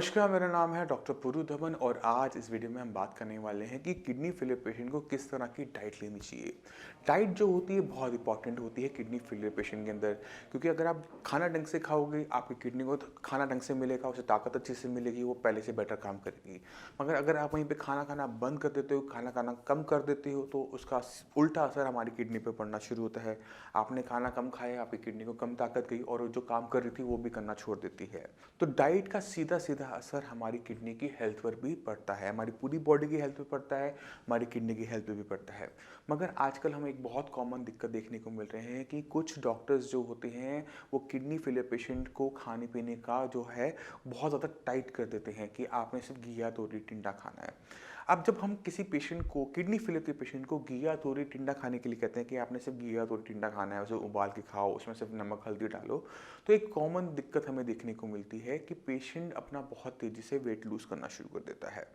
नमस्कार, मेरा नाम है डॉक्टर पुरु धवन और आज इस वीडियो में हम बात करने वाले हैं कि किडनी फेलियर पेशेंट को किस तरह की डाइट लेनी चाहिए। डाइट जो होती है बहुत इंपॉर्टेंट होती है किडनी फेलियर पेशेंट के अंदर, क्योंकि अगर आप खाना ढंग से खाओगे आपकी किडनी को खाना ढंग से मिलेगा, उसे ताकत अच्छे से मिलेगी, वो पहले से बेटर काम करेगी। मगर अगर आप वहीं पर खाना खाना बंद कर देते हो, खाना खाना कम कर देते हो, तो उसका उल्टा असर हमारी किडनी पर पड़ना शुरू होता है। आपने खाना कम खाया, आपकी किडनी को कम ताकत गई और जो काम कर रही थी वो भी करना छोड़ देती है। तो डाइट का सीधा सीधा असर हमारी किडनी की हेल्थ पर भी पड़ता है, हमारी पूरी बॉडी की हेल्थ पे पड़ता है, हमारी किडनी की हेल्थ पे भी पड़ता है। मगर आजकल हमें एक बहुत कॉमन दिक्कत देखने को मिल रहे हैं कि कुछ डॉक्टर्स जो होते हैं वो किडनी फेलियर पेशेंट को खाने पीने का जो है बहुत ज़्यादा टाइट कर देते हैं कि आपने सिर्फ घिया तोरी टिंडा खाना है। अब जब हम किसी पेशेंट को, किडनी फेलियर के पेशेंट को घिया तोरी टिंडा खाने के लिए कहते हैं कि आपने सिर्फ घिया तोरी टिंडा खाना है, उसे उबाल के खाओ, उसमें सिर्फ नमक हल्दी डालो, तो एक कॉमन दिक्कत हमें देखने को मिलती है कि पेशेंट अपना बहुत तेज़ी से वेट लूज़ करना शुरू कर देता है।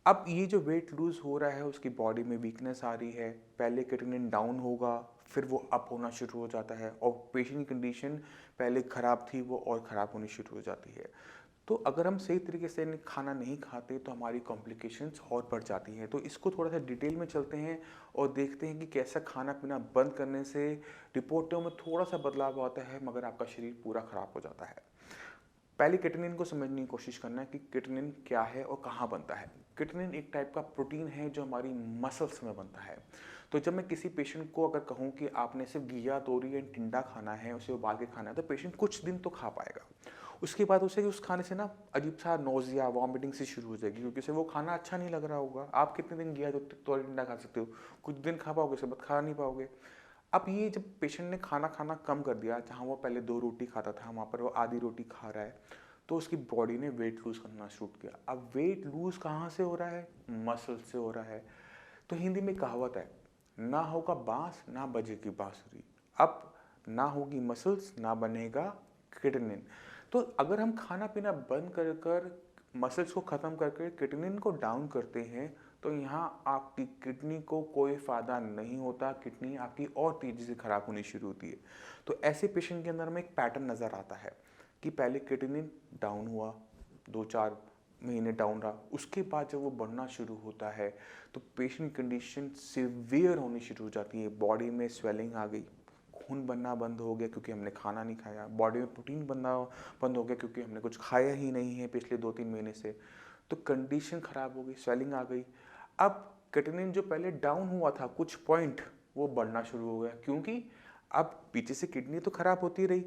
अब ये जो वेट लूज़ हो रहा है उसकी बॉडी में वीकनेस आ रही है, पहले क्रेटिनिन डाउन होगा, फिर वो अप होना शुरू हो जाता है और पेशेंट की कंडीशन पहले ख़राब थी वो और ख़राब होनी शुरू हो जाती है। तो अगर हम सही तरीके से खाना नहीं खाते तो हमारी कॉम्प्लिकेशंस और बढ़ जाती हैं। तो इसको थोड़ा सा डिटेल में चलते हैं और देखते हैं कि कैसा खाना पीना बंद करने से रिपोर्टों में थोड़ा सा बदलाव आता है मगर आपका शरीर पूरा ख़राब हो जाता है। पहले केटनिन को समझने की कोशिश करना है कि केटनिन क्या है और कहाँ बनता है। केटनिन एक टाइप का प्रोटीन है जो हमारी मसल्स में बनता है। तो जब मैं किसी पेशेंट को अगर कहूँ कि आपने सिर्फ घिया तोरी या टिंडा खाना है, उसे उबाल के खाना है, तो पेशेंट कुछ दिन तो खा पाएगा। उसके बाद उसे उस खाने से ना अजीब सा नोजिया वॉमिटिंग से शुरू हो जाएगी, क्योंकि उसे वो खाना अच्छा नहीं लग रहा होगा। आप कितने दिन घिया तोरी टिंडा खा सकते हो? कुछ दिन खा पाओगे, उसके बाद खा नहीं पाओगे। अब ये जब पेशेंट ने खाना खाना कम कर दिया, जहाँ वो पहले 2 रोटी खाता था वहाँ पर वो आधी रोटी खा रहा है, तो उसकी बॉडी ने वेट लूज़ करना शुरू किया। अब वेट लूज़ कहाँ से हो रहा है? मसल से हो रहा है। तो हिंदी में कहावत है, ना होगा बाँस ना बजेगी बाँसुरी। अब ना होगी मसल्स ना बनेगा क्रिएटिनिन। तो अगर हम खाना पीना बंद कर कर मसल्स को ख़त्म करके क्रिएटिनिन को डाउन करते हैं, तो यहाँ आपकी किडनी को कोई फ़ायदा नहीं होता, किडनी आपकी और तेज़ी से ख़राब होनी शुरू होती है। तो ऐसे पेशेंट के अंदर हमें एक पैटर्न नज़र आता है कि पहले क्रिएटिनिन डाउन हुआ, 2-4 महीने डाउन रहा, उसके बाद जब वो बढ़ना शुरू होता है तो पेशेंट कंडीशन सीवियर होनी शुरू हो जाती है। बॉडी में स्वेलिंग आ गई, खून बनना बंद हो गया क्योंकि हमने खाना नहीं खाया, बॉडी में प्रोटीन बनना बंद हो गया क्योंकि हमने कुछ खाया ही नहीं है पिछले 2-3 महीने से। तो कंडीशन ख़राब हो गई, स्वेलिंग आ गई। अब क्रिएटिनिन जो पहले डाउन हुआ था कुछ पॉइंट, वो बढ़ना शुरू हो गया, क्योंकि अब पीछे से किडनी तो ख़राब होती रही,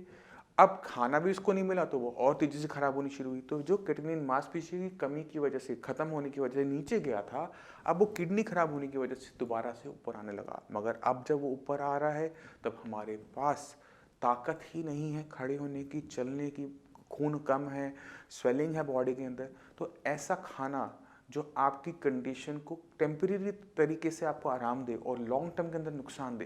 अब खाना भी उसको नहीं मिला तो वो और तेज़ी से ख़राब होनी शुरू हुई। तो जो क्रिएटिनिन मांसपेशी की कमी की वजह से, ख़त्म होने की वजह से नीचे गया था, अब वो किडनी ख़राब होने की वजह से दोबारा से ऊपर आने लगा। मगर अब जब वो ऊपर आ रहा है तब हमारे पास ताकत ही नहीं है खड़े होने की, चलने की, खून कम है, स्वेलिंग है बॉडी के अंदर। तो ऐसा खाना जो आपकी कंडीशन को टेम्परेरी तरीके से आपको आराम दे और लॉन्ग टर्म के अंदर नुकसान दे,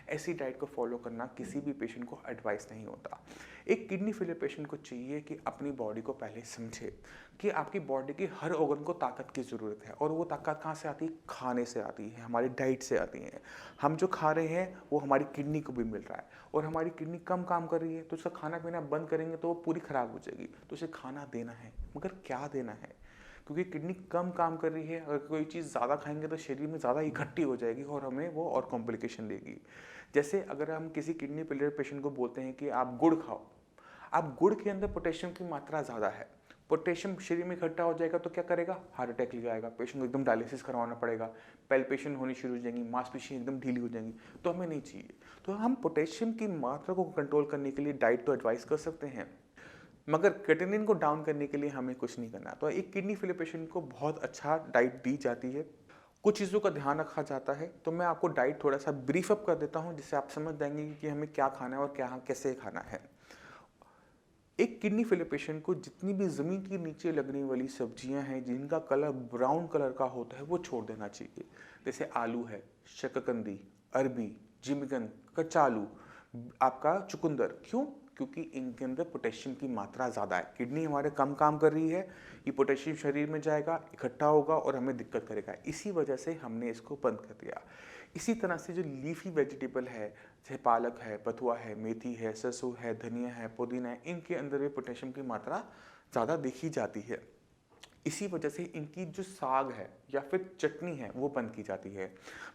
ऐसी डाइट को फॉलो करना किसी भी पेशेंट को एडवाइस नहीं होता। एक किडनी फेलियर पेशेंट को चाहिए कि अपनी बॉडी को पहले समझे कि आपकी बॉडी की हर ऑर्गन को ताकत की ज़रूरत है, और वो ताकत कहाँ से आती है? खाने से आती है, हमारी डाइट से आती है। हम जो खा रहे हैं वो हमारी किडनी को भी मिल रहा है, और हमारी किडनी कम काम कर रही है तो उसका खाना पीना बंद करेंगे तो वो पूरी ख़राब हो जाएगी। तो उसे खाना देना है, मगर क्या देना है? क्योंकि किडनी कम काम कर रही है, अगर कोई चीज़ ज़्यादा खाएंगे तो शरीर में ज़्यादा इकट्ठी हो जाएगी और हमें वो और कॉम्प्लिकेशन देगी। जैसे अगर हम किसी किडनी फेलियर पेशेंट को बोलते हैं कि आप गुड़ खाओ, अब गुड़ के अंदर पोटेशियम की मात्रा ज़्यादा है, पोटेशियम शरीर में इकट्ठा हो जाएगा तो क्या करेगा? हार्ट अटैक ले आएगा, पेशेंट को एकदम डायलिसिस करवाना पड़ेगा, पैल्पेशन होनी शुरू हो जाएंगी, मांसपेशी एकदम ढीली हो जाएंगी। तो हमें नहीं चाहिए। तो हम पोटेशियम की मात्रा को कंट्रोल करने के लिए डाइट तो एडवाइस कर सकते हैं, मगर क्रिएटिनिन को डाउन करने के लिए हमें कुछ नहीं करना। तो एक किडनी फेलियर पेशेंट को बहुत अच्छा डाइट दी जाती है, कुछ चीज़ों का ध्यान रखा जाता है। तो मैं आपको डाइट थोड़ा सा ब्रीफ अप कर देता हूँ जिससे आप समझ जाएंगे कि हमें क्या खाना है और क्या कैसे खाना है। एक किडनी फेलियर पेशेंट को जितनी भी ज़मीन के नीचे लगने वाली सब्जियां हैं जिनका कलर ब्राउन कलर का होता है वो छोड़ देना चाहिए। जैसे आलू है, शकरकंदी, अरबी, जिमिकन, कच्चा आलू, आपका चुकंदर। क्यों? क्योंकि इनके अंदर पोटेशियम की मात्रा ज़्यादा है। किडनी हमारे कम काम कर रही है, ये पोटेशियम शरीर में जाएगा, इकट्ठा होगा और हमें दिक्कत करेगा। इसी वजह से हमने इसको बंद कर दिया। इसी तरह से जो लीफी वेजिटेबल है, जैसे पालक है, बथुआ है, मेथी है, सरसों है, धनिया है, पुदीना है, इनके अंदर भी पोटेशियम की मात्रा ज़्यादा देखी जाती है। इसी वजह से इनकी जो साग है या फिर चटनी है वो बंद की जाती है।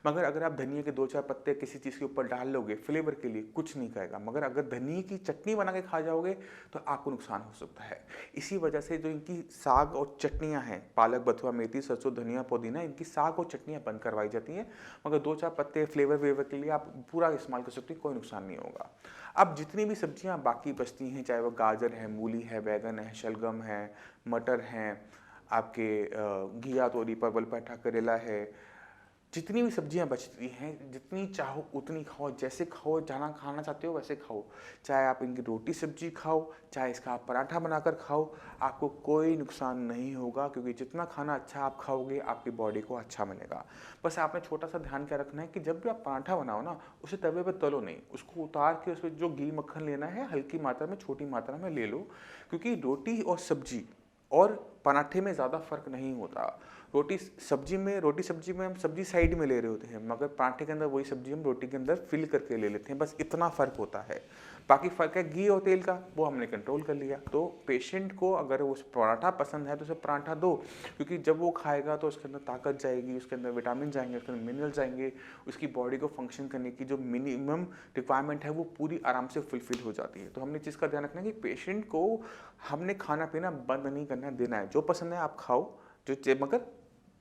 मगर अगर आप धनिया के 2-4 पत्ते किसी चीज़ के ऊपर डाल लोगे फ्लेवर के लिए, कुछ नहीं कहेगा। मगर अगर धनिये की चटनी बना के खा जाओगे तो आपको नुकसान हो सकता है। इसी वजह से जो इनकी साग और चटनियाँ हैं, पालक, बथुआ, मेथी, सरसों, धनिया, पुदीना, इनकी साग और चटनियाँ बंद करवाई जाती हैं। मगर 2-4 पत्ते फ्लेवर-वेवर के लिए आप पूरा इस्तेमाल कर सकते हो, कोई नुकसान नहीं होगा। अब जितनी भी सब्जियाँ बाकी बचती हैं, चाहे वो गाजर है, मूली है, बैंगन है, शलगम है, मटर हैं, आपके घिया, तोरी, परवल, पेठा, करेला है, जितनी भी सब्जियां बचती हैं, जितनी चाहो उतनी खाओ, जैसे खाओ, जहाँ खाना चाहते हो वैसे खाओ। चाहे आप इनकी रोटी सब्जी खाओ, चाहे इसका आप पराठा बनाकर खाओ, आपको कोई नुकसान नहीं होगा, क्योंकि जितना खाना अच्छा आप खाओगे आपकी बॉडी को अच्छा बनेगा। बस आपने छोटा सा ध्यान क्या रखना है कि जब भी आप पराठा बनाओ ना, उसे तवे पर तलो नहीं, उसको उतार के उसमें जो घी मक्खन लेना है हल्की मात्रा में, छोटी मात्रा में ले लो। क्योंकि रोटी और सब्जी और पराठे में ज़्यादा फर्क नहीं होता। रोटी सब्जी में हम सब्जी साइड में ले रहे होते हैं, मगर पराठे के अंदर वही सब्जी हम रोटी के अंदर फिल करके ले लेते हैं, बस इतना फ़र्क होता है। बाकी फ़र्क है घी और तेल का, वो हमने कंट्रोल कर लिया। तो पेशेंट को अगर उस पराठा पसंद है तो उसे पराठा दो, क्योंकि जब वो खाएगा तो उसके अंदर ताकत जाएगी, उसके अंदर विटामिन जाएंगे, उसके अंदर मिनरल जाएंगे, उसकी बॉडी को फंक्शन करने की जो मिनिमम रिक्वायरमेंट है वो पूरी आराम से फुलफिल हो जाती है। तो हमने चीज़ का ध्यान रखना है कि पेशेंट को हमने खाना पीना बंद नहीं करना, देना है। जो पसंद है आप खाओ, मगर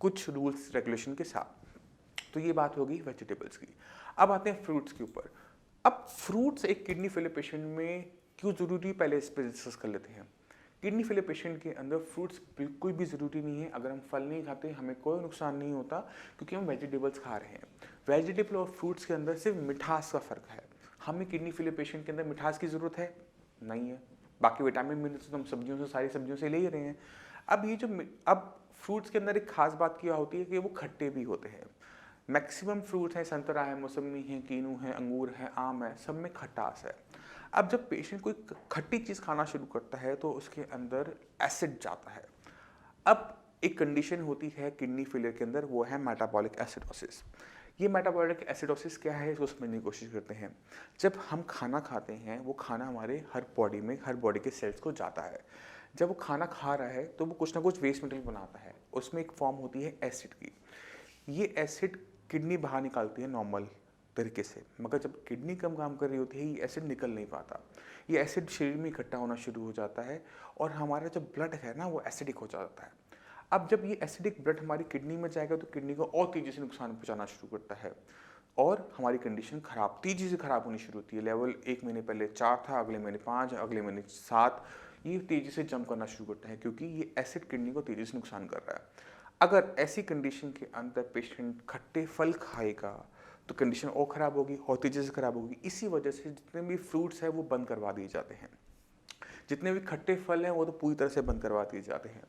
कुछ रूल्स रेगुलेशन के साथ। तो ये बात होगी वेजिटेबल्स की। अब आते हैं फ्रूट्स के ऊपर। अब फ्रूट्स एक किडनी फेलियर पेशेंट में क्यों ज़रूरी, पहले इस पर डिस्कस कर लेते हैं। किडनी फेलियर पेशेंट के अंदर फ्रूट्स बिल्कुल भी ज़रूरी नहीं है। अगर हम फल नहीं खाते हमें कोई नुकसान नहीं होता, क्योंकि हम वेजिटेबल्स खा रहे हैं। वेजिटेबल और फ्रूट्स के अंदर सिर्फ मिठास का फ़र्क है। हमें किडनी फेलियर पेशेंट के अंदर मिठास की ज़रूरत है नहीं है, बाकी विटामिन मिनरल्स तो हम सब्जियों से, सारी सब्जियों से ले ही रहे हैं। अब ये जो अब फ्रूट्स के अंदर एक खास बात क्या होती है कि वो खट्टे भी होते हैं। मैक्सिमम फ्रूट है, संतरा है, मौसमी है, कीनू है, अंगूर है, आम है, सब में खटास है। अब जब पेशेंट कोई खट्टी चीज़ खाना शुरू करता है तो उसके अंदर एसिड जाता है। अब एक कंडीशन होती है किडनी फेलियर के अंदर, वो है मेटाबॉलिक एसिडोसिस। ये मेटाबॉलिक एसिडोसिस क्या है इसको समझने की कोशिश करते हैं। जब हम खाना खाते हैं वो खाना हमारे हर बॉडी के सेल्स को जाता है। जब वो खाना खा रहा है तो वो कुछ ना कुछ वेस्ट मटेरियल बनाता है, उसमें एक फॉर्म होती है एसिड की। ये एसिड किडनी बाहर निकालती है नॉर्मल तरीके से, मगर जब किडनी कम काम कर रही होती है ये एसिड निकल नहीं पाता। ये एसिड शरीर में इकट्ठा होना शुरू हो जाता है और हमारा जो ब्लड है ना वो एसिडिक हो जाता है। अब जब ये एसिडिक ब्लड हमारी किडनी में जाएगा तो किडनी को और तेज़ी से नुकसान पहुंचाना शुरू करता है और हमारी कंडीशन खराब, तेज़ी से खराब होनी शुरू होती है। लेवल 1 महीने पहले 4 था, अगले महीने 5, अगले महीने 7, ये तेज़ी से जंप करना शुरू करता है, क्योंकि ये एसिड किडनी को तेज़ी से नुकसान कर रहा है। अगर ऐसी कंडीशन के अंदर पेशेंट खट्टे फल खाएगा तो कंडीशन और ख़राब होगी और तेज़ी से ख़राब होगी। इसी वजह से जितने भी फ्रूट्स हैं वो बंद करवा दिए जाते हैं। जितने भी खट्टे फल हैं वो तो पूरी तरह से बंद करवा दिए जाते हैं।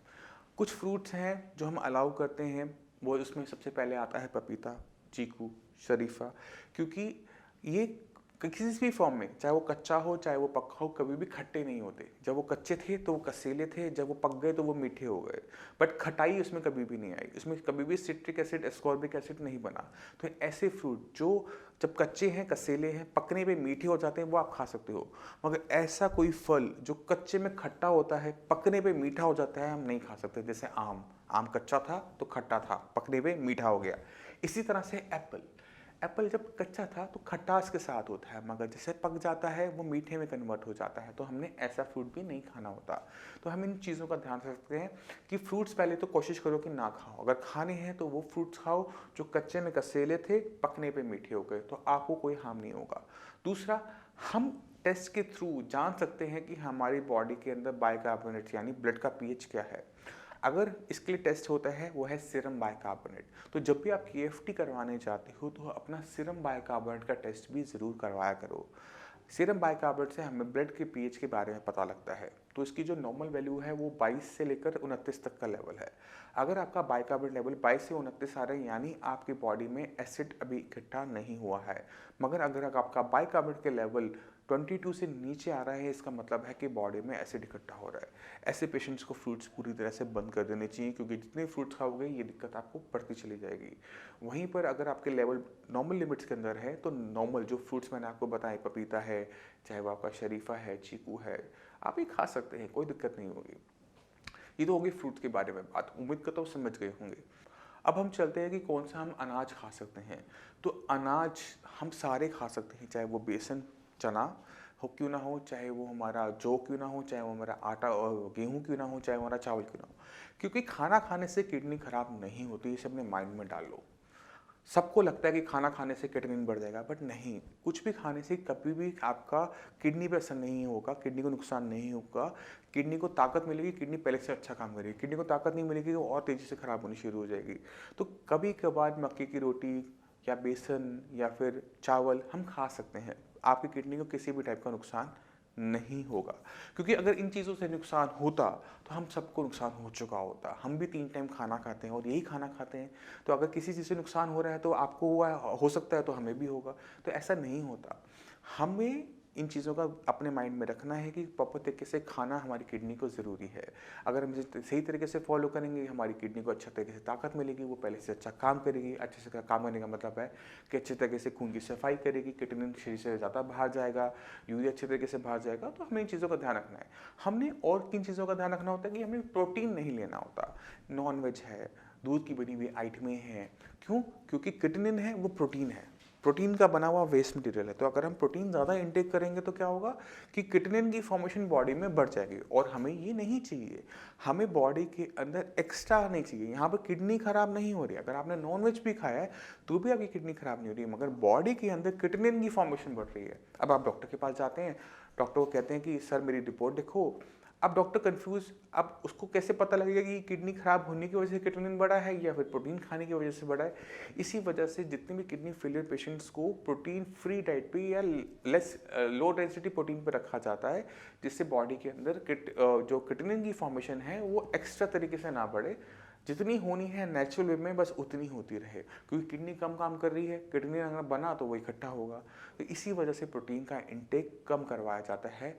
कुछ फ्रूट्स हैं जो हम अलाउ करते हैं, वो उसमें सबसे पहले आता है पपीता, चीकू, शरीफा, क्योंकि ये किसी भी फॉर्म में, चाहे वो कच्चा हो चाहे वो पक्का हो, कभी भी खट्टे नहीं होते। जब वो कच्चे थे तो वो कसीले थे, जब वो पक गए तो वो मीठे हो गए, बट खटाई उसमें कभी भी नहीं आई, उसमें कभी भी सिट्रिक एसिड, एस्कॉर्बिक एसिड नहीं बना। तो ऐसे फ्रूट जो जब कच्चे हैं, कसीले हैं, पकने पे मीठे हो जाते हैं, वो आप खा सकते हो। मगर ऐसा कोई फल जो कच्चे में खट्टा होता है, पकने पे मीठा हो जाता है, हम नहीं खा सकते। जैसे आम, आम कच्चा था तो खट्टा था, पकने पे मीठा हो गया। इसी तरह से एप्पल, एप्पल जब कच्चा था तो खटास के साथ होता है, मगर जैसे पक जाता है वो मीठे में कन्वर्ट हो जाता है। तो हमने ऐसा फ्रूट भी नहीं खाना होता। तो हम इन चीज़ों का ध्यान रख सकते हैं कि फ्रूट्स पहले तो कोशिश करो कि ना खाओ। अगर खाने हैं तो वो फ्रूट्स खाओ जो कच्चे में कसेले थे, पकने पे मीठे हो गए, तो आपको कोई हार्म नहीं होगा। दूसरा, हम टेस्ट के थ्रू जान सकते हैं कि हमारी बॉडी के अंदर बाइकार्बोनेट यानी ब्लड का पीएच क्या है। अगर इसके लिए टेस्ट होता है वो है सीरम बाइकार्बोनेट। तो जब भी आप केएफटी करवाने जाते हो तो अपना सीरम बाइकार्बोनेट का टेस्ट भी ज़रूर करवाया करो। सीरम बाइकार्बोनेट से हमें ब्लड के पीएच के बारे में पता लगता है। तो इसकी जो नॉर्मल वैल्यू है वो 22 से लेकर 29 तक का लेवल है। अगर आपका बाइकार्बोनेट लेवल 22 से 29 आ रहा है यानी आपकी बॉडी में एसिड अभी इकट्ठा नहीं हुआ है। मगर अगर आपका बाइकार्बोनेट के लेवल 22 से नीचे आ रहा है, इसका मतलब है कि बॉडी में एसिड इकट्ठा हो रहा है। ऐसे पेशेंट्स को फ्रूट्स पूरी तरह से बंद कर देने चाहिए, क्योंकि जितने फ्रूट्स खाओगे ये दिक्कत आपको बढ़ती चली जाएगी। वहीं पर अगर आपके लेवल नॉर्मल लिमिट्स के अंदर है तो नॉर्मल जो फ्रूट्स मैंने आपको बताए, पपीता है, चाहे वो आपका शरीफा है, चीकू है, आप ये खा सकते हैं, कोई दिक्कत नहीं होगी। ये तो होगी फ्रूट्स के बारे में बात, उम्मीद करता हूँ समझ गए होंगे। अब हम चलते हैं कि कौन सा हम अनाज खा सकते हैं। तो अनाज हम सारे खा सकते हैं, चाहे वो बेसन चना हो क्यों ना हो, चाहे वो हमारा जौ क्यों ना हो, चाहे वो हमारा आटा और गेहूँ क्यों ना हो, चाहे हमारा चावल क्यों ना हो, क्योंकि खाना खाने से किडनी खराब नहीं होती। इसे अपने माइंड में डाल लो। सबको लगता है कि खाना खाने से किडनी बढ़ जाएगा, बट नहीं, कुछ भी खाने से कभी भी आपका किडनी पे असर नहीं होगा, किडनी को नुकसान नहीं होगा। किडनी को ताकत मिलेगी, किडनी पहले से अच्छा काम करेगी। किडनी को ताकत नहीं मिलेगी तो और तेज़ी से खराब होनी शुरू हो जाएगी। तो कभी कभार मक्के की रोटी या बेसन या फिर चावल हम खा सकते हैं, आपकी किडनी को किसी भी टाइप का नुकसान नहीं होगा। क्योंकि अगर इन चीज़ों से नुकसान होता तो हम सबको नुकसान हो चुका होता। हम भी 3 टाइम खाना खाते हैं और यही खाना खाते हैं, तो अगर किसी चीज़ से नुकसान हो रहा है तो आपको हुआ हो सकता है तो हमें भी होगा। तो ऐसा नहीं होता। हमें इन चीज़ों का अपने माइंड में रखना है कि प्रॉपर तरीके से खाना हमारी किडनी को ज़रूरी है। अगर हम इसे सही तरीके से फॉलो करेंगे, हमारी किडनी को अच्छा तरीके से ताकत मिलेगी, वो पहले से अच्छा काम करेगी। अच्छे से काम करने का मतलब है कि अच्छे तरीके से खून की सफाई करेगी, किडनी शरीर से ज़्यादा बाहर जाएगा, यूरिया अच्छे तरीके से बाहर जाएगा। तो हमें इन चीज़ों का ध्यान रखना है। हमने और किन चीज़ों का ध्यान रखना होता है कि हमें प्रोटीन नहीं लेना होता। नॉन वेज है, दूध की बनी हुई आइटमें हैं, क्यों? क्योंकि किडनी है वो प्रोटीन है, प्रोटीन का बना हुआ वेस्ट मटेरियल है। तो अगर हम प्रोटीन ज़्यादा इंटेक करेंगे तो क्या होगा कि किडनी की फॉर्मेशन बॉडी में बढ़ जाएगी, और हमें ये नहीं चाहिए। हमें बॉडी के अंदर एक्स्ट्रा नहीं चाहिए। यहाँ पर किडनी खराब नहीं हो रही है, अगर आपने नॉनवेज भी खाया है तो भी आपकी किडनी खराब नहीं हो रही है, मगर बॉडी के अंदर किडनी की फॉर्मेशन बढ़ रही है। अब आप डॉक्टर के पास जाते हैं, डॉक्टर को कहते हैं कि सर मेरी रिपोर्ट देखो। अब डॉक्टर कंफ्यूज, अब उसको कैसे पता लगेगा कि किडनी खराब होने की वजह से किडनी बढ़ा है या फिर प्रोटीन खाने की वजह से बढ़ा है। इसी वजह से जितने भी किडनी फेलियर पेशेंट्स को प्रोटीन फ्री डाइट पे या लेस लो डेंसिटी प्रोटीन पे रखा जाता है, जिससे बॉडी के अंदर जो किडनी की फॉर्मेशन है वो एक्स्ट्रा तरीके से ना बढ़े। जितनी होनी है नेचुरल वे में बस उतनी होती रहे, क्योंकि किडनी कम काम कर रही है, किडनी अगर बना तो वो इकट्ठा होगा। तो इसी वजह से प्रोटीन का इंटेक कम करवाया जाता है।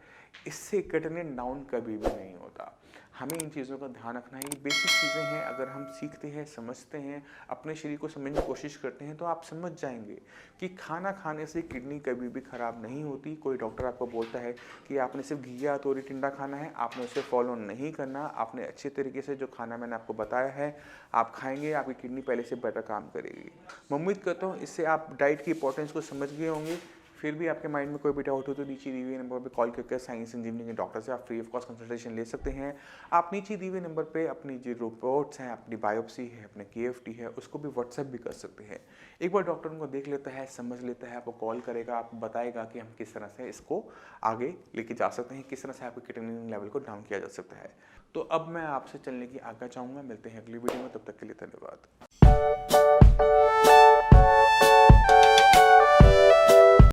इससे किडनी डाउन कभी भी नहीं होता। हमें इन चीज़ों का ध्यान रखना है। ये बेसिक चीज़ें हैं, अगर हम सीखते हैं, समझते हैं, अपने शरीर को समझने की कोशिश करते हैं तो आप समझ जाएंगे कि खाना खाने से किडनी कभी भी खराब नहीं होती। कोई डॉक्टर आपको बोलता है कि आपने सिर्फ घिया तोरी टिंडा खाना है, आपने उसे फॉलो नहीं करना। आपने अच्छे तरीके से जो खाना मैंने आपको बताया है आप खाएंगे, आपकी किडनी पहले से बेटर काम करेगी। मैं उम्मीद करता हूँ इससे आप डाइट की इंपॉर्टेंस को समझ गए होंगे। फिर भी आपके माइंड में कोई भी डाउट हो तो नीचे दिए हुए नंबर पर कॉल करके साइंस संजीवनी के डॉक्टर से आप फ्री ऑफ कॉस्ट कंसल्टेशन ले सकते हैं। आप नीचे दिए हुए नंबर पे अपनी जो रिपोर्ट्स हैं, अपनी बायोप्सी है, अपने KFT है, उसको भी व्हाट्सएप भी कर सकते हैं। एक बार डॉक्टर उनको देख लेता है, समझ लेता है, आपको कॉल करेगा, आपको बताएगा कि हम किस तरह से इसको आगे लेके जा सकते हैं, किस तरह से आपके किडनी लेवल को डाउन किया जा सकता है। तो अब मैं आपसे चलने की आज्ञा चाहूँगा। मिलते हैं अगली वीडियो में, तब तक के लिए धन्यवाद।